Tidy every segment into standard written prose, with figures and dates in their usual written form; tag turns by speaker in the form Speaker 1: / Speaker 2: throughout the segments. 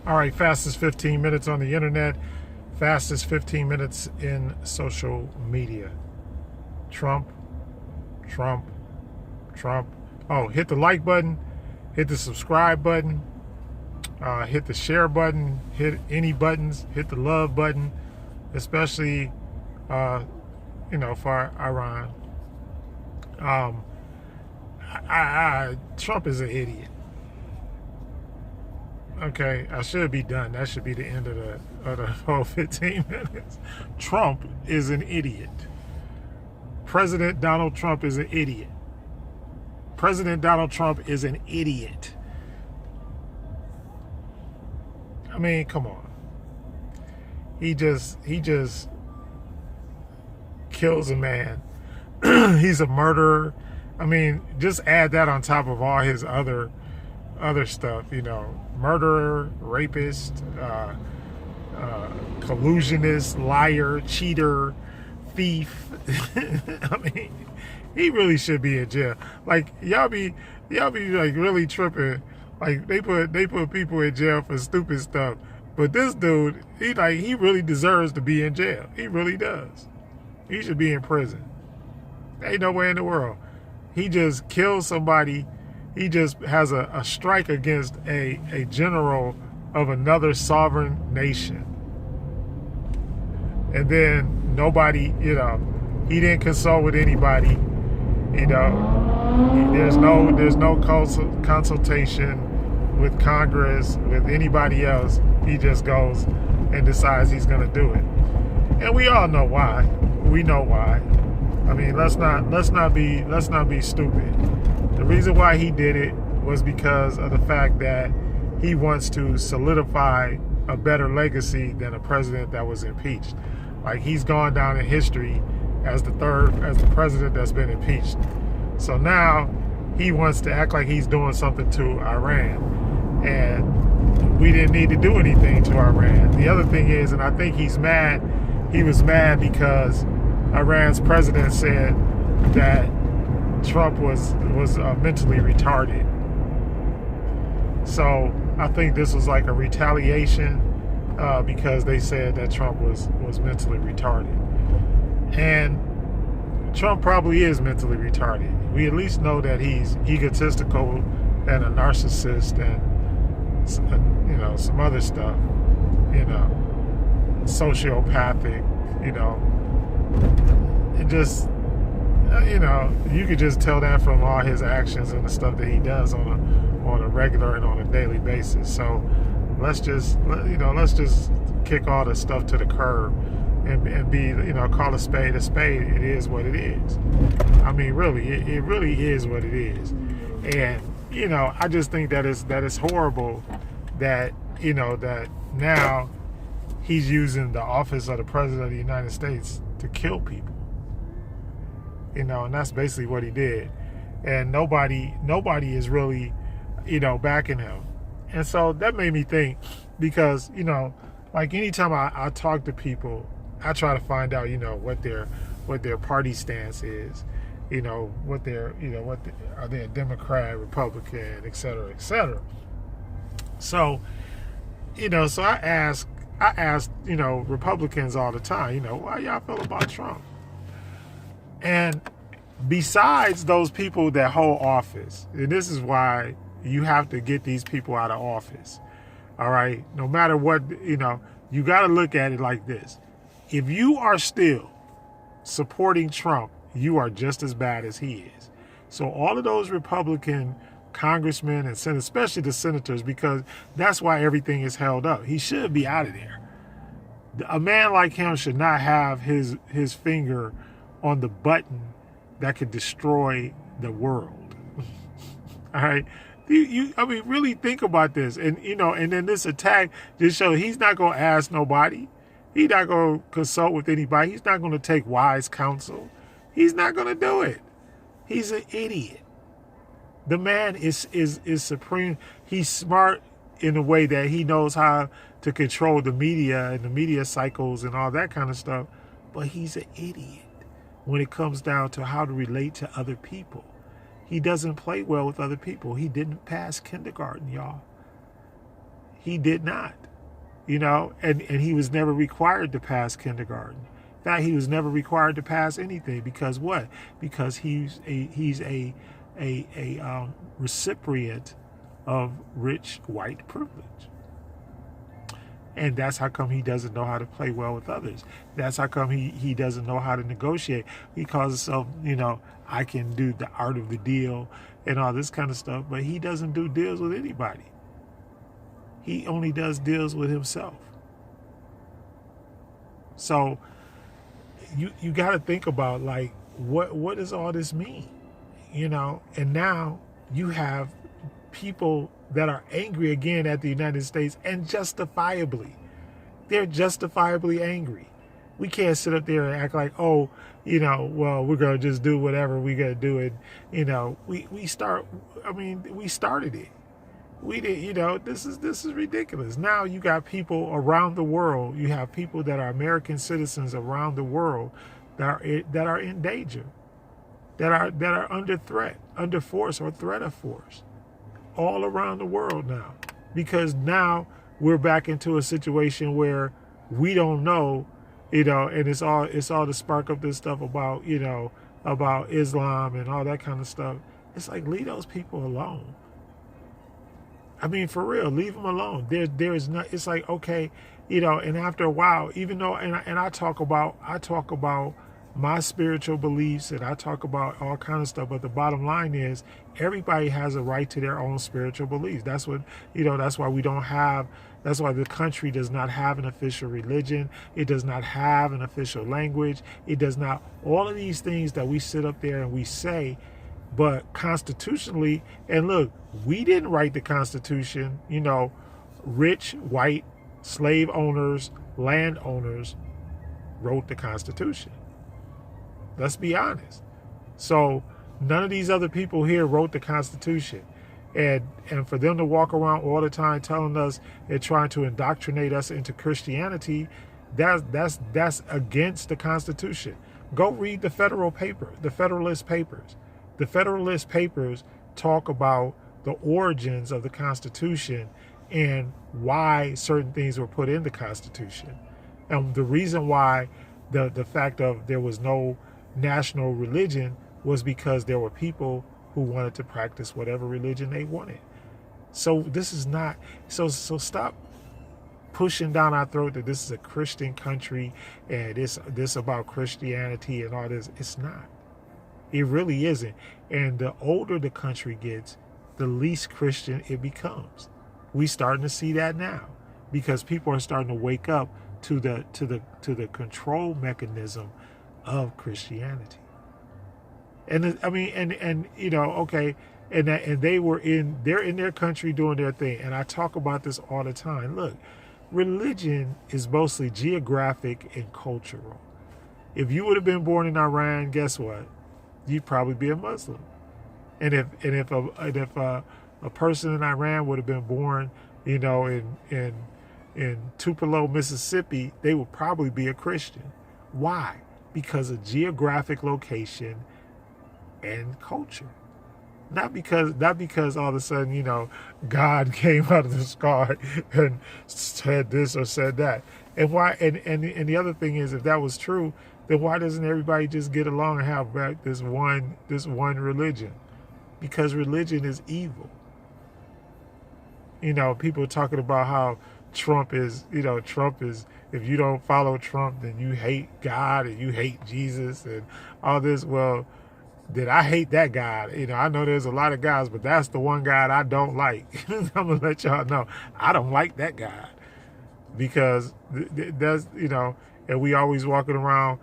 Speaker 1: All right, fastest 15 minutes on the internet, fastest 15 minutes in social media. Trump, Trump, Trump. Oh, hit the like button, hit the subscribe button, hit the share button, hit any buttons, hit the love button, especially, for Iran. Trump is an idiot. Okay, I should be done. That should be the end of the whole 15 minutes. Trump is an idiot. President Donald Trump is an idiot. President Donald Trump is an idiot. I mean, come on. He just kills a man. He's a murderer. I mean, just add that on top of all his other stuff, murderer, rapist, collusionist, liar, cheater, thief. I mean, he really should be in jail. Like y'all be like really tripping. Like they put people in jail for stupid stuff, but this dude, he really deserves to be in jail. He really does. He should be in prison. Ain't nowhere in the world. He just killed somebody. He just has a strike against a general of another sovereign nation. And then nobody, he didn't consult with anybody. There's no consultation with Congress, with anybody else. He just goes and decides he's going to do it. And we all know why. We know why. I mean, let's not be stupid. The reason why he did it was because of the fact that he wants to solidify a better legacy than a president that was impeached. Like, he's gone down in history as the president that's been impeached. So now he wants to act like he's doing something to Iran. And we didn't need to do anything to Iran. The other thing is, and I think he was mad because Iran's president said that Trump was mentally retarded. So I think this was like a retaliation because they said that Trump was mentally retarded. And Trump probably is mentally retarded. We at least know that he's egotistical and a narcissist and some other stuff, sociopathic, it just, you could just tell that from all his actions and the stuff that he does on a regular and on a daily basis. So let's just kick all the stuff to the curb and be, call a spade a spade. It is what it is. I mean, really, it really is what it is. And, I just think that it's horrible that, that now he's using the office of the president of the United States to kill people. And that's basically what he did. And nobody is really, backing him. And so that made me think, because, like anytime I talk to people, I try to find out, what their party stance is, are they a Democrat, Republican, et cetera, et cetera. So, so I ask, Republicans all the time, why y'all feel about Trump? And besides those people that hold office, and this is why you have to get these people out of office, all right? No matter what, you got to look at it like this. If you are still supporting Trump, you are just as bad as he is. So all of those Republican congressmen and senators, especially the senators, because that's why everything is held up. He should be out of there. A man like him should not have his finger on the button that could destroy the world. All right. I mean, really think about this. And, and then this attack just shows he's not going to ask nobody. He's not going to consult with anybody. He's not going to take wise counsel. He's not going to do it. He's an idiot. The man is supreme. He's smart in a way that he knows how to control the media and the media cycles and all that kind of stuff. But he's an idiot when it comes down to how to relate to other people. He doesn't play well with other people. He didn't pass kindergarten, y'all. He did not, and he was never required to pass kindergarten. In fact, he was never required to pass anything because what? Because he's a recipient of rich white privilege. And that's how come he doesn't know how to play well with others. That's how come he doesn't know how to negotiate. He calls himself, I can do the art of the deal and all this kind of stuff, but he doesn't do deals with anybody. He only does deals with himself. So you got to think about, like, what does all this mean? And now you have people that are angry again at the United States, and justifiably. They're justifiably angry. We can't sit up there and act like, well, we're going to just do whatever we got to do. And, we started it. We did, this is ridiculous. Now you got people around the world. You have people that are American citizens around the world that are in danger, that are under threat, under force or threat of force, all around the world now, because now we're back into a situation where we don't know, and it's all to spark up this stuff about, about Islam and all that kind of stuff. It's like, leave those people alone. I mean, for real, leave them alone. There is not. It's like, okay, and after a while, even though, and I talk about my spiritual beliefs, and I talk about all kind of stuff, but the bottom line is everybody has a right to their own spiritual beliefs. That's what, that's why that's why the country does not have an official religion. It does not have an official language. It does not, all of these things that we sit up there and we say, but constitutionally, and look, we didn't write the Constitution, rich, white, slave owners, landowners wrote the Constitution. Let's be honest. So none of these other people here wrote the Constitution. And for them to walk around all the time telling us and trying to indoctrinate us into Christianity, that's against the Constitution. Go read the Federalist Papers. The Federalist Papers talk about the origins of the Constitution and why certain things were put in the Constitution. And the reason why the fact of there was no national religion was because there were people who wanted to practice whatever religion they wanted. So this is not, so stop pushing down our throat that this is a Christian country and this about Christianity and all this. It's not. It really isn't. And the older the country gets, the least Christian it becomes. We starting to see that now because people are starting to wake up to the control mechanism of Christianity. And okay, and they're in their country doing their thing. And I talk about this all the time. Look, religion is mostly geographic and cultural. If you would have been born in Iran, guess what? You'd probably be a Muslim. And if a person in Iran would have been born, in Tupelo, Mississippi, they would probably be a Christian. Why? Because of geographic location and culture. Not because all of a sudden, God came out of the sky and said this or said that. And why? And the other thing is, if that was true, then why doesn't everybody just get along and have back this one religion? Because religion is evil. People talking about how Trump is, if you don't follow Trump, then you hate God and you hate Jesus and all this. Well, did I hate that God? I know there's a lot of guys, but that's the one God I don't like. I'm going to let y'all know. I don't like that God because that's, and we always walking around,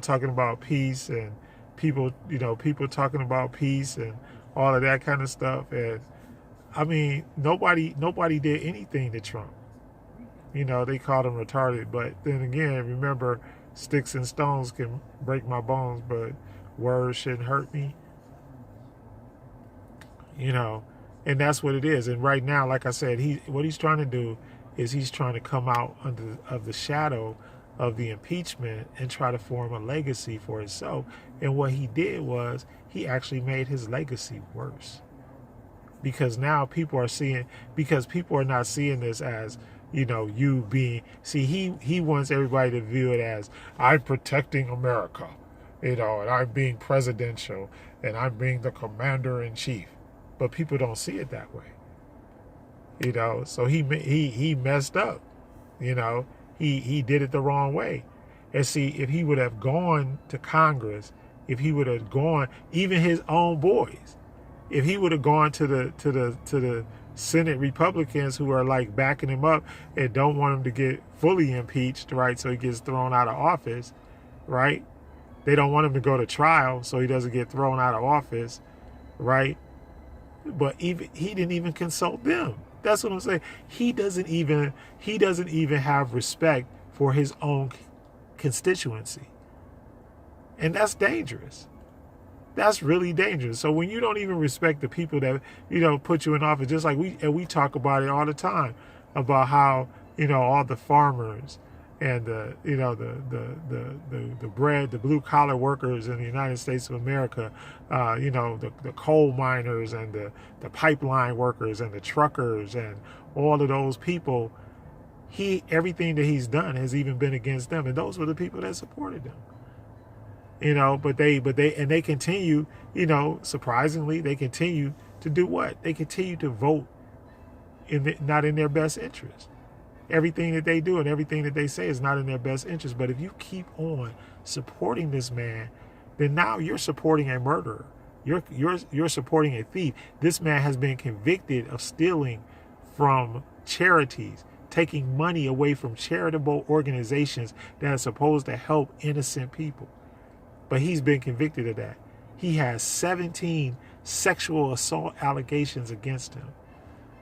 Speaker 1: talking about peace and people talking about peace and all of that kind of stuff. And I mean, nobody did anything to Trump. They called him retarded, but then again, remember, sticks and stones can break my bones, but words shouldn't hurt me. And that's what it is. And right now, like I said, what he's trying to do is he's trying to come out of the shadow of the impeachment and try to form a legacy for himself. And what he did was he actually made his legacy worse. because now people are seeing, because people are not seeing this as, you being, see, he wants everybody to view it as, I'm protecting America, and I'm being presidential, and I'm being the commander in chief. But people don't see it that way. So he messed up. He did it the wrong way. And see, if he would have gone to Congress, if he would have gone, even his own boys, if he would have gone to the Senate Republicans who are like backing him up and don't want him to get fully impeached, right? So he gets thrown out of office, right? They don't want him to go to trial so he doesn't get thrown out of office, right? But even he didn't even consult them. That's what I'm saying. He doesn't even have respect for his own constituency. And that's dangerous. That's really dangerous. So when you don't even respect the people that, put you in office, just like we talk about it all the time, about how, all the farmers and the blue collar workers in the United States of America, the coal miners and the pipeline workers and the truckers and all of those people, everything that he's done has even been against them. And those were the people that supported him. But they continue, surprisingly, they continue to do what? They continue to vote not in their best interest. Everything that they do and everything that they say is not in their best interest. But if you keep on supporting this man, then now you're supporting a murderer. You're supporting a thief. This man has been convicted of stealing from charities, taking money away from charitable organizations that are supposed to help innocent people. But he's been convicted of that. He has 17 sexual assault allegations against him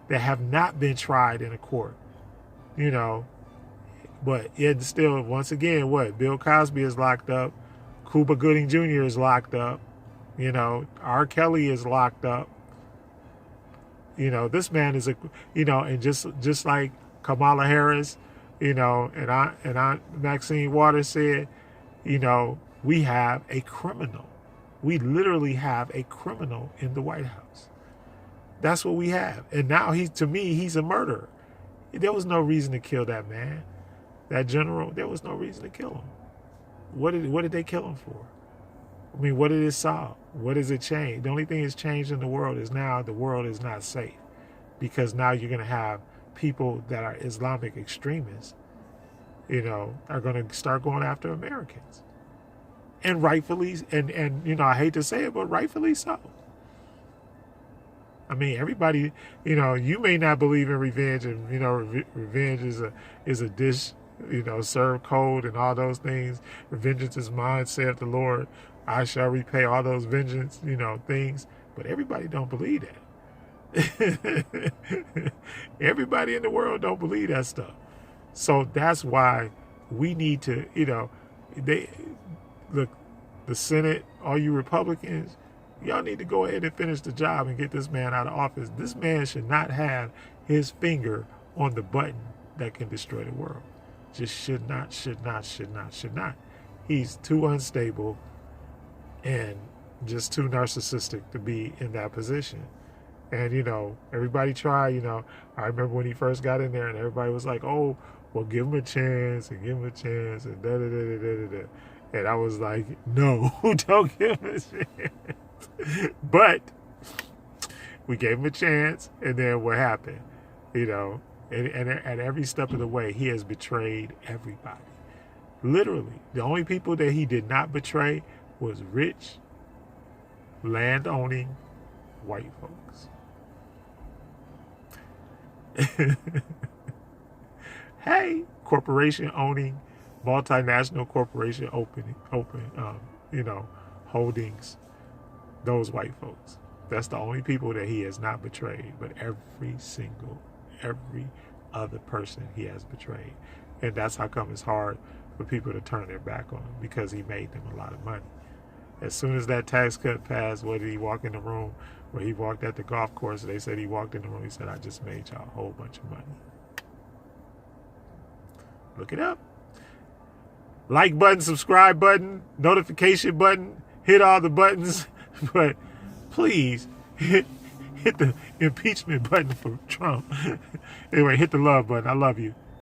Speaker 1: that have not been tried in a court. But yet still, once again, Bill Cosby is locked up. Cuba Gooding Jr. is locked up. R. Kelly is locked up. This man is and just like Kamala Harris, and Aunt Maxine Waters said, we have a criminal. We literally have a criminal in the White House. That's what we have. And now to me, he's a murderer. There was no reason to kill that man, that general. There was no reason to kill him. What did they kill him for? I mean, what did it solve? What does it change? The only thing that's changed in the world is now the world is not safe, because now you're going to have people that are Islamic extremists, are going to start going after Americans. And rightfully, and I hate to say it, but rightfully so. I mean, everybody, you may not believe in revenge, and revenge is a dish, served cold and all those things. Vengeance is mine, saith the Lord. I shall repay all those vengeance, things. But everybody don't believe that. Everybody in the world don't believe that stuff. So that's why we need to, look, the Senate, all you Republicans, y'all need to go ahead and finish the job and get this man out of office. This man should not have his finger on the button that can destroy the world. Just should not. He's too unstable and just too narcissistic to be in that position. And, everybody tried, I remember when he first got in there and everybody was like, oh, well, give him a chance and da-da-da-da-da-da. And I was like, no, don't give him a chance. But we gave him a chance, and then what happened? And at every step of the way, he has betrayed everybody. Literally. The only people that he did not betray was rich, land-owning white folks. Hey, corporation-owning, multinational corporation open, holdings, those white folks. That's the only people that he has not betrayed, but every other person he has betrayed. And that's how come it's hard for people to turn their back on him, because he made them a lot of money. As soon as that tax cut passed, where did he walk in the room? Where he walked at the golf course, they said he walked in the room, he said, I just made y'all a whole bunch of money. Look it up. Like button, subscribe button, notification button, hit all the buttons. But please, hit hit the impeachment button for Trump. Anyway, hit the love button. I love you.